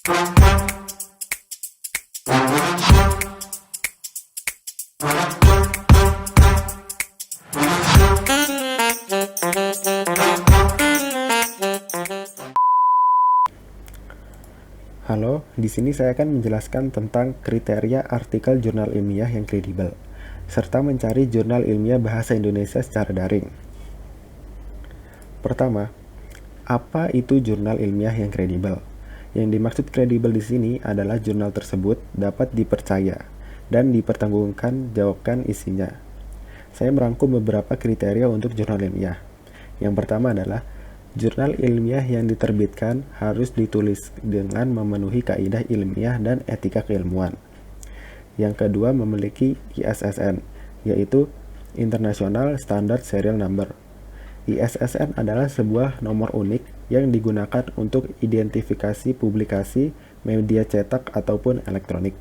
Halo, di sini saya akan menjelaskan tentang kriteria artikel jurnal ilmiah yang kredibel, serta mencari jurnal ilmiah bahasa Indonesia secara daring. Pertama, apa itu jurnal ilmiah yang kredibel? Yang dimaksud kredibel di sini adalah jurnal tersebut dapat dipercaya dan dipertanggungjawabkan isinya. Saya merangkum beberapa kriteria untuk jurnal ilmiah. Yang pertama adalah jurnal ilmiah yang diterbitkan harus ditulis dengan memenuhi kaidah ilmiah dan etika keilmuan. Yang kedua, memiliki ISSN, yaitu International Standard Serial Number. ISSN adalah sebuah nomor unik yang digunakan untuk identifikasi publikasi media cetak ataupun elektronik.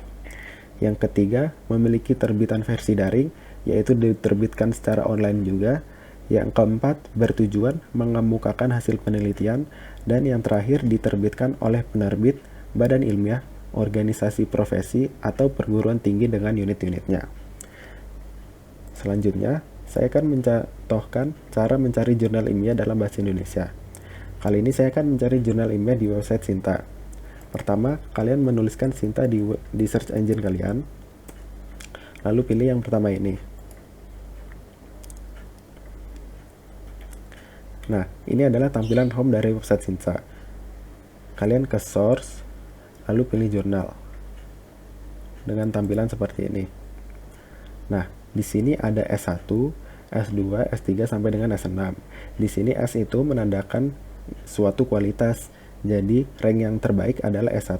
Yang ketiga, memiliki terbitan versi daring, yaitu diterbitkan secara online juga. Yang keempat, bertujuan mengemukakan hasil penelitian. Dan yang terakhir, diterbitkan oleh penerbit, badan ilmiah, organisasi profesi, atau perguruan tinggi dengan unit-unitnya. Selanjutnya, saya akan mencontohkan cara mencari jurnal ilmiah dalam bahasa Indonesia. Kali ini saya akan mencari jurnal ilmiah di website Sinta. Pertama, kalian menuliskan Sinta di search engine kalian, lalu pilih yang pertama ini. Nah, ini adalah tampilan home dari website Sinta. Kalian ke source, lalu pilih jurnal dengan tampilan seperti ini. Nah, di sini ada S1, S2, S3 sampai dengan S6. Di sini S itu menandakan suatu kualitas. Jadi, rank yang terbaik adalah S1,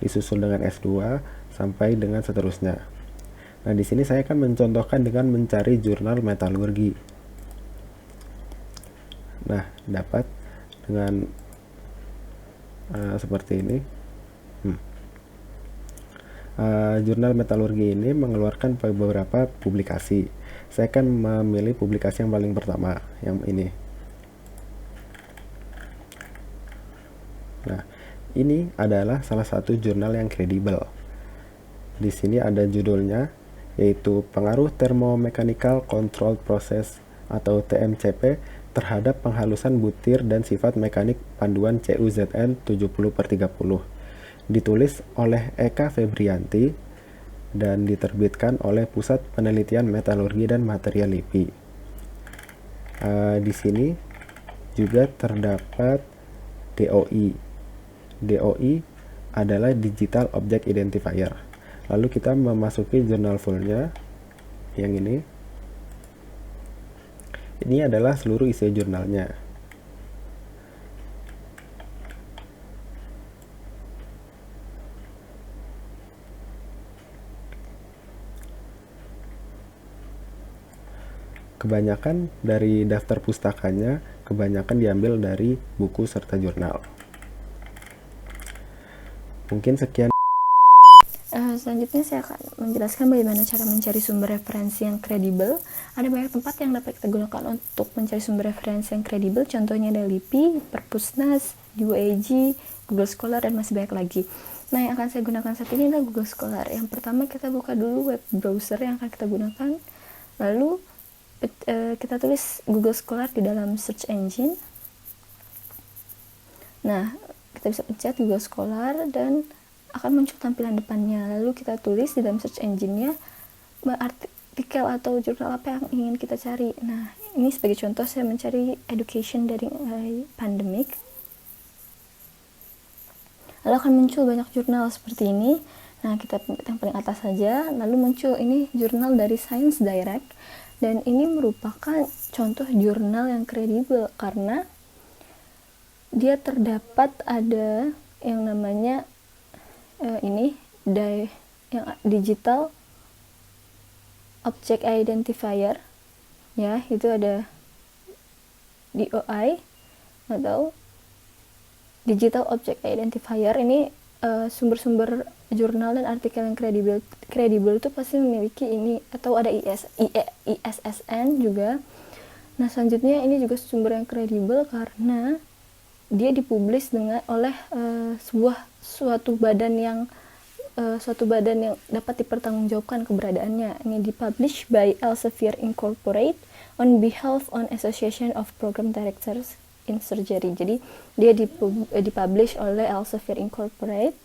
disusul dengan S2 sampai dengan seterusnya. Nah, di sini saya akan mencontohkan dengan mencari jurnal metalurgi. Nah, dapat dengan seperti ini. Jurnal metalurgi ini mengeluarkan beberapa publikasi. Saya akan memilih publikasi yang paling pertama, yang ini. Nah, ini adalah salah satu jurnal yang kredibel. Di sini ada judulnya, yaitu Pengaruh Thermomechanical Control Process atau TMCP terhadap penghalusan butir dan sifat mekanik panduan CUZN 70/30. Ditulis oleh Eka Febrianti dan diterbitkan oleh Pusat Penelitian Metalurgi dan Material LIPI. Di sini juga terdapat DOI. DOI adalah Digital Object Identifier. Lalu kita memasuki jurnal fullnya, yang ini. Ini adalah seluruh isi jurnalnya. Kebanyakan dari daftar pustakanya, kebanyakan diambil dari buku serta jurnal. Mungkin sekian. Selanjutnya saya akan menjelaskan bagaimana cara mencari sumber referensi yang kredibel. Ada banyak tempat yang dapat kita gunakan untuk mencari sumber referensi yang kredibel. Contohnya ada LIPI, Perpusnas, UAG, Google Scholar, dan masih banyak lagi. Nah, yang akan saya gunakan saat ini adalah Google Scholar. Yang pertama, kita buka dulu web browser yang akan kita gunakan. Lalu kita tulis Google Scholar di dalam search engine. Nah, kita bisa pencet Google Scholar dan akan muncul tampilan depannya. Lalu kita tulis di dalam search engine-nya artikel atau jurnal apa yang ingin kita cari. Nah, ini sebagai contoh saya mencari education dari pandemic. Lalu akan muncul banyak jurnal seperti ini. Nah, kita yang paling atas saja. Lalu muncul ini jurnal dari Science Direct. Dan ini merupakan contoh jurnal yang kredibel karena dia terdapat ada yang namanya yang Digital Object Identifier, ya, itu ada DOI atau Digital Object Identifier. Ini sumber-sumber jurnal dan artikel yang kredibel itu pasti memiliki ini, atau ada ISSN juga. Nah, selanjutnya ini juga sumber yang kredibel karena dia dipublish oleh suatu badan yang dapat dipertanggungjawabkan keberadaannya. Ini dipublish by Elsevier Incorporate on behalf on Association of Program Directors in Surgery. Jadi dia dipublish oleh Elsevier Incorporate.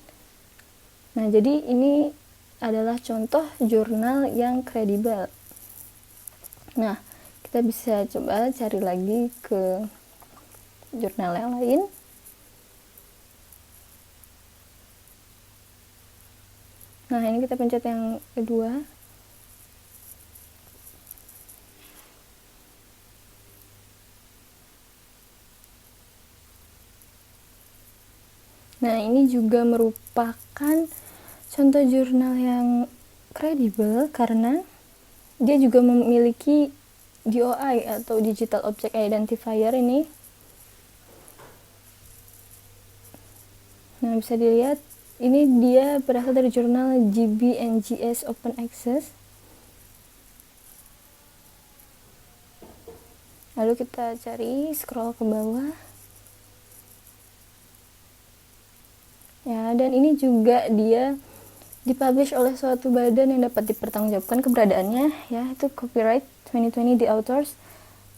Nah, jadi ini adalah contoh jurnal yang kredibel. Nah, kita bisa coba cari lagi ke jurnal yang lain. Nah, ini kita pencet yang kedua. Nah, ini juga merupakan contoh jurnal yang kredibel karena dia juga memiliki DOI atau Digital Object Identifier ini. Nah, bisa dilihat ini dia berasal dari jurnal GBNGS Open Access. Lalu kita cari, scroll ke bawah. Ya, dan ini juga dia dipublish oleh suatu badan yang dapat dipertanggungjawabkan keberadaannya, yaitu Copyright 2020 The Authors,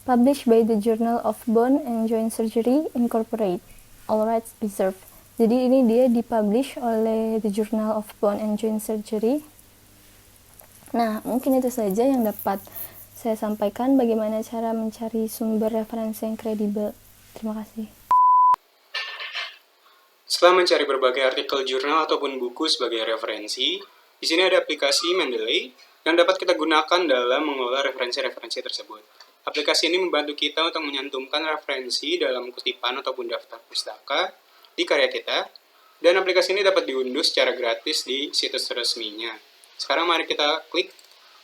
published by the Journal of Bone and Joint Surgery Incorporate, all rights reserved. Jadi ini dia dipublish oleh the Journal of Bone and Joint Surgery. Nah, mungkin itu saja yang dapat saya sampaikan bagaimana cara mencari sumber referensi yang kredibel. Terima kasih. Setelah mencari berbagai artikel jurnal ataupun buku sebagai referensi, di sini ada aplikasi Mendeley yang dapat kita gunakan dalam mengelola referensi-referensi tersebut. Aplikasi ini membantu kita untuk menyantumkan referensi dalam kutipan ataupun daftar pustaka di karya kita, dan aplikasi ini dapat diunduh secara gratis di situs resminya. Sekarang mari kita klik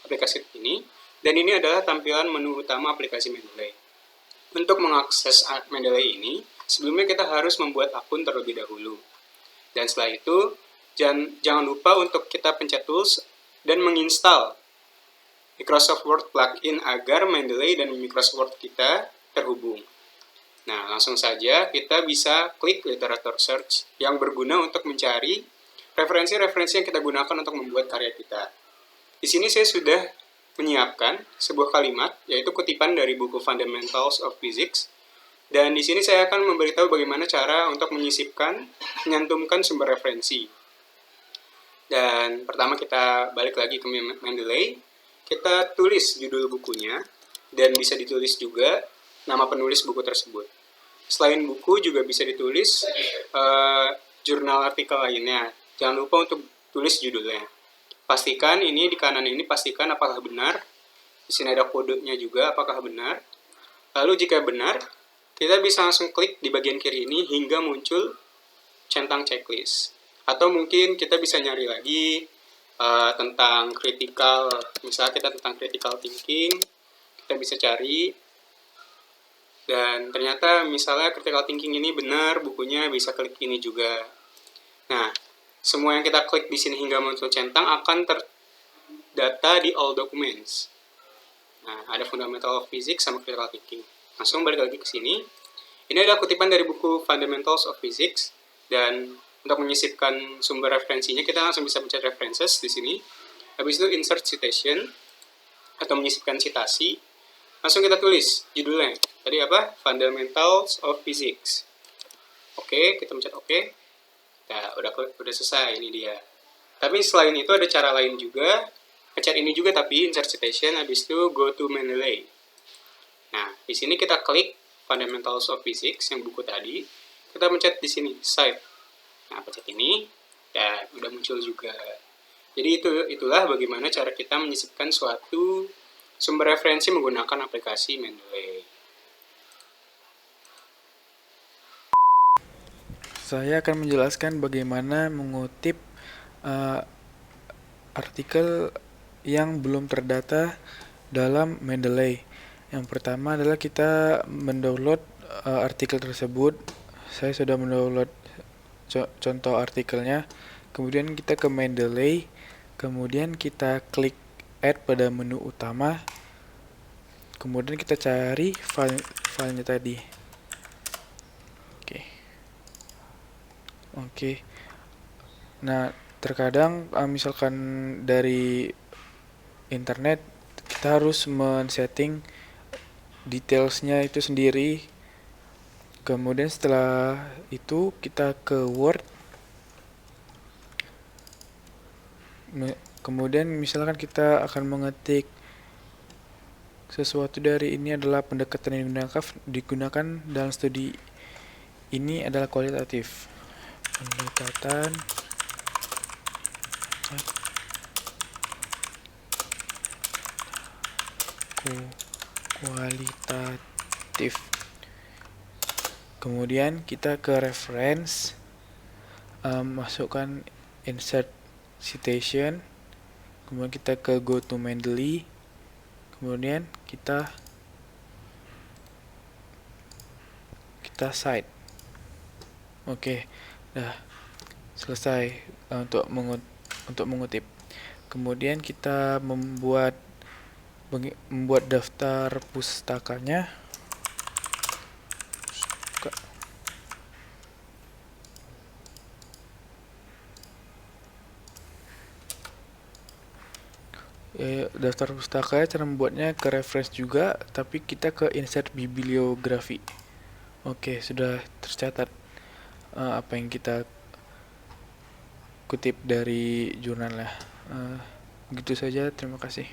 aplikasi ini, dan ini adalah tampilan menu utama aplikasi Mendeley. Untuk mengakses Mendeley ini, sebelumnya kita harus membuat akun terlebih dahulu. Dan setelah itu, jangan lupa untuk kita pencet Tools dan menginstal Microsoft Word plugin agar Mendeley dan Microsoft Word kita terhubung. Nah, langsung saja kita bisa klik literature search yang berguna untuk mencari referensi-referensi yang kita gunakan untuk membuat karya kita. Di sini saya sudah menyiapkan sebuah kalimat, yaitu kutipan dari buku Fundamentals of Physics. Dan di sini saya akan memberitahu bagaimana cara untuk menyantumkan sumber referensi. Dan pertama kita balik lagi ke Mendeley, kita tulis judul bukunya, dan bisa ditulis juga nama penulis buku tersebut. Selain buku juga bisa ditulis jurnal artikel lainnya. Jangan lupa untuk tulis judulnya. Pastikan ini di kanan ini, pastikan apakah benar. Di sini ada kodenya juga, apakah benar. Lalu jika benar, kita bisa langsung klik di bagian kiri ini hingga muncul centang checklist. Atau mungkin kita bisa nyari lagi tentang critical, misalnya kita tentang critical thinking, kita bisa cari. Dan ternyata misalnya critical thinking ini benar, bukunya bisa klik ini juga. Nah, semua yang kita klik di sini hingga muncul centang akan terdata di all documents. Nah, ada Fundamental of Physics sama critical thinking. Langsung balik lagi ke sini. Ini adalah kutipan dari buku Fundamentals of Physics, dan untuk menyisipkan sumber referensinya kita langsung bisa pencet references di sini. Habis itu insert citation atau menyisipkan citasi. Langsung kita tulis judulnya. Tadi apa? Fundamentals of Physics. Oke, kita pencet oke. Nah, udah selesai, ini dia. Tapi selain itu ada cara lain juga. Pencet ini juga tapi insert citation, habis itu go to Mendeley. Nah, di sini kita klik Fundamentals of Physics yang buku tadi. Kita pencet di sini Cite. Nah, pencet ini dan udah muncul juga. Jadi itulah bagaimana cara kita menyisipkan suatu sumber referensi menggunakan aplikasi Mendeley. Saya akan menjelaskan bagaimana mengutip artikel yang belum terdata dalam Mendeley. Yang pertama adalah kita mendownload artikel tersebut. Saya sudah mendownload contoh artikelnya. Kemudian kita ke Mendeley. Kemudian kita klik Add pada menu utama. Kemudian kita cari filenya tadi. Oke. Oke. Nah, terkadang misalkan dari internet kita harus men-setting detailsnya itu sendiri. Kemudian setelah itu kita ke Word. Kemudian misalkan kita akan mengetik sesuatu dari ini adalah pendekatan yang digunakan dalam studi ini adalah kualitatif. Pendekatan kualitatif. Kemudian kita ke reference, masukkan insert citation, kemudian kita ke go to Mendeley, kemudian kita cite. Oke, dah selesai untuk mengutip. Kemudian kita membuat daftar pustakanya. Daftar pustaka cara membuatnya ke reference juga, tapi kita ke insert bibliografi. Oke, sudah tercatat apa yang kita kutip dari jurnalnya. Begitu saja, terima kasih.